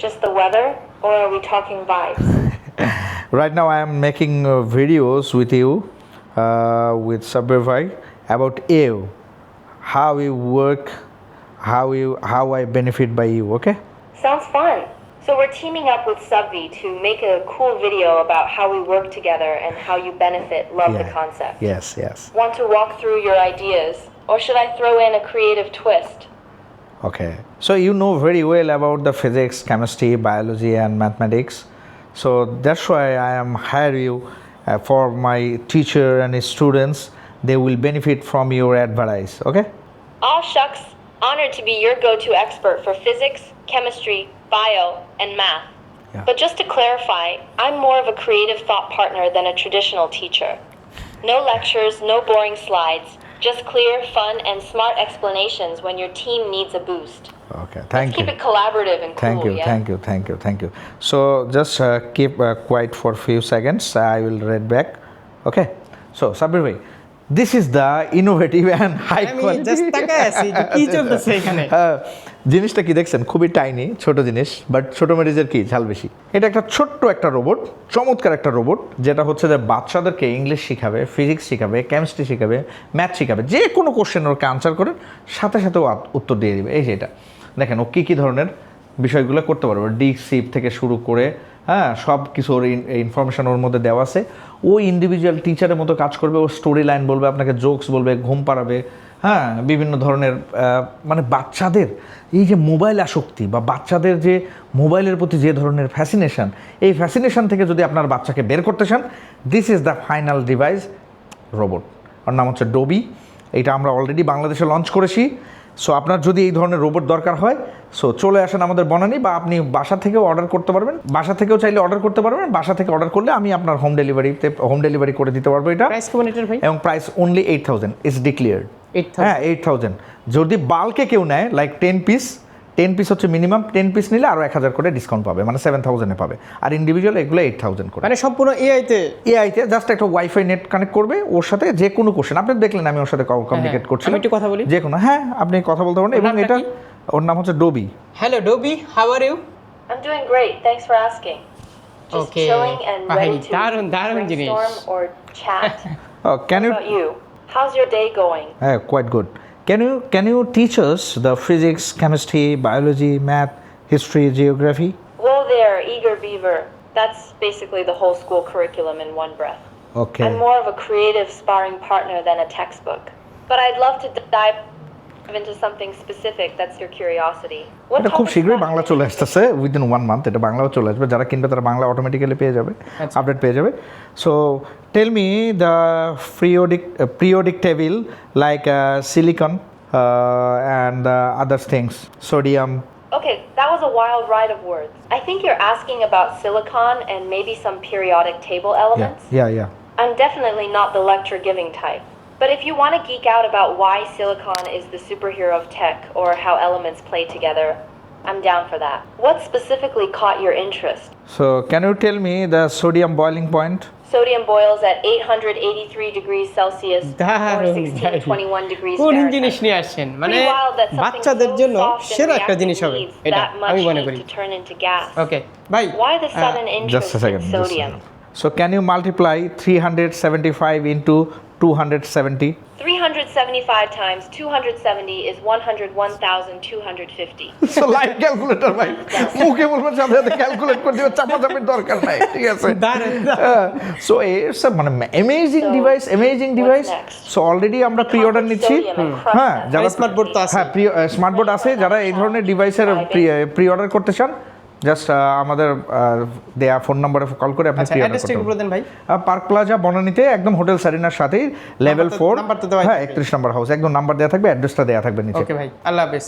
just the weather, or are we talking vibes? Right now, I am making videos with you, with Sabir Bhai, about you, how you work, how I benefit by you. Okay? Sounds fun. So we're teaming up with Subvi to make a cool video about how we work together and how you benefit. Love the concept. Yes. Want to walk through your ideas, or should I throw in a creative twist? Okay. So you know very well about the physics, chemistry, biology, and mathematics. So that's why I am hire you for my teacher and his students. They will benefit from your advice. Okay? Aw shucks, honored to be your go-to expert for physics, chemistry, bio, and math. Yeah. But just to clarify, I'm more of a creative thought partner than a traditional teacher. No lectures, no boring slides, just clear, fun, and smart explanations when your team needs a boost. Okay. Thank you. Keep it collaborative and cool, Thank you. So just keep quiet for a few seconds. I will read back. Okay. So Sabir bhai, this is the innovative and high quality. Just তাকায় আছি যে কি চলতেছে এখানে। জিনিসটা কি দেখছেন, খুবই টাইনি, ছোট জিনিস, বাট ছোট মেরিজের কি ঝাল বেশি। এটা একটা ছোট্ট একটা রোবট, চমৎকার একটা রোবট, যেটা হচ্ছে যে বাচ্চাদেরকে ইংলিশ শিখাবে, ফিজিক্স শিখাবে, কেমিস্ট্রি শিখাবে, ম্যাথ শিখাবে, যে কোনো কোশ্চেন ওকে আনসার করেন সাথে সাথে ও উত্তর দিয়ে দিবে। এই যে এটা দেখেন, ও কী ধরনের বিষয়গুলো করতে পারবে, ডিপ সিপ থেকে শুরু করে সব কিছু ওর ইনফরমেশন ওর মধ্যে দেওয়া আছে। ও ইন্ডিভিজুয়াল টিচারের মতো কাজ করবে, ও স্টোরি লাইন বলবে, আপনাকে জোকস বলবে, ঘুম পাড়াবে, বিভিন্ন ধরনের মানে বাচ্চাদের এই যে মোবাইল আসক্তি বা বাচ্চাদের যে মোবাইলের প্রতি যে ধরনের ফ্যাসিনেশন, এই ফ্যাসিনেশন থেকে যদি আপনার বাচ্চাকে বের করতে চান, this is the final device robot. ওর নাম হচ্ছে ডোবি। এইটা আমরা অলরেডি বাংলাদেশে লঞ্চ করেছি। সো আপনার যদি এই ধরনের রোবট দরকার হয়, সো চলে আসেন আমাদের বনানী, বা আপনি বাসা থেকেও অর্ডার করতে পারবেন, বাসা থেকেও চাইলে অর্ডার করতে পারবেন, বাসা থেকে অর্ডার করলে আমি আপনার হোম ডেলিভারি করে দিতে পারবো এটা। প্রাইস কেমন এটার ভাই? এবং প্রাইস অনলি 8000 ইজ ডিক্লেয়ার্ড। 8000 যদি বাল্কে কেউ নেয়, লাইক 10 পিস হচ্ছে মিনিমাম, 10 পিস নিলে আরও 1000 করে ডিসকাউন্ট পাবে, মানে 7000 পাবে। আর ইন্ডিভিজুয়াল এগুলো 8000 করে, মানে সম্পূর্ণ এআইতে জাস্ট একটা ওয়াইফাই নেট কানেক্ট করবে, ওর সাথে যে কোনো কোশ্চেন, আপনি দেখলেন আমি ওর সাথে কমিউনিকেট করছিলাম, আমি একটু কথা বলি, যে কোনো, আপনি কথা বলতে পারেন। এবং এটা ওর নাম হচ্ছে Dobby. Hello Dobby, how are you? I'm doing great, thanks for asking. Just Okay. chilling and ready to দারুণ জিনিস। brainstorm or chat. Can How about you? How's your day going? Quite good. Can you teach us the physics, chemistry, biology, math, history, geography? Whoa there, eager beaver. That's basically the whole school curriculum in one breath. Okay. I'm more of a creative sparring partner than a textbook. But I'd love to dive into something specific that's your curiosity. এটা খুব শীঘ্রই বাংলা চলে আসতেছে, within 1 month এটা বাংলাও চলে আসবে। যারা কিনবে তারা বাংলা অটোমেটিক্যালি পেয়ে যাবে, আপডেট পেয়ে যাবে। So tell me the periodic table like silicon and other things, sodium. Okay, that was a wild ride of words. I think you're asking about silicon and maybe some periodic table elements. Yeah. I'm definitely not the lecture giving type. But if you want to geek out about why silicon is the superhero of tech or how elements play together, I'm down for that. What specifically caught your interest? So can you tell me the sodium boiling point? Sodium boils at 883 degrees Celsius or 1621 degrees কোন Fahrenheit. জিনিস নিয়ে আসছেন, মানে Pretty wild that something বাচ্চাদের so জন্য soft and সেরা একটা জিনিস reactive হবে needs এটা, that much আমি মনে heat করি। to turn into gas. ওকে ভাই, Why the sudden Just interest a second. in sodium? So can you multiply 375 into 270? 375 times 270 is 101,250. So like calculator ভাই, মুখে বলবেন সাথে সাথে ক্যালকুলেট করে দিবে, চাপাচাপির দরকার নাই, ঠিক আছে? So it's a মানে amazing device. So already আমরা প্রি অর্ডার নিচ্ছি। যারা স্মার্ট বোর্ড তো আছে, স্মার্ট বোর্ড আছে, যারা এই ধরনের ডিভাইসের প্রি অর্ডার করতে চান, জাস্ট আমাদের দেয়া ফোন নম্বরে কল করে আপনি প্রি অর্ডার করতে পারেন ভাই। পার্ক প্লাজা বনানীতে, একদম হোটেল সারিনার সাথেই, লেভেল 4, 31 নম্বর হাউস, একদম নাম্বার দেওয়া থাকবে, অ্যাড্রেসটা দেওয়া থাকবে নিচে। ওকে ভাই, আল্লাহ হাফেজ।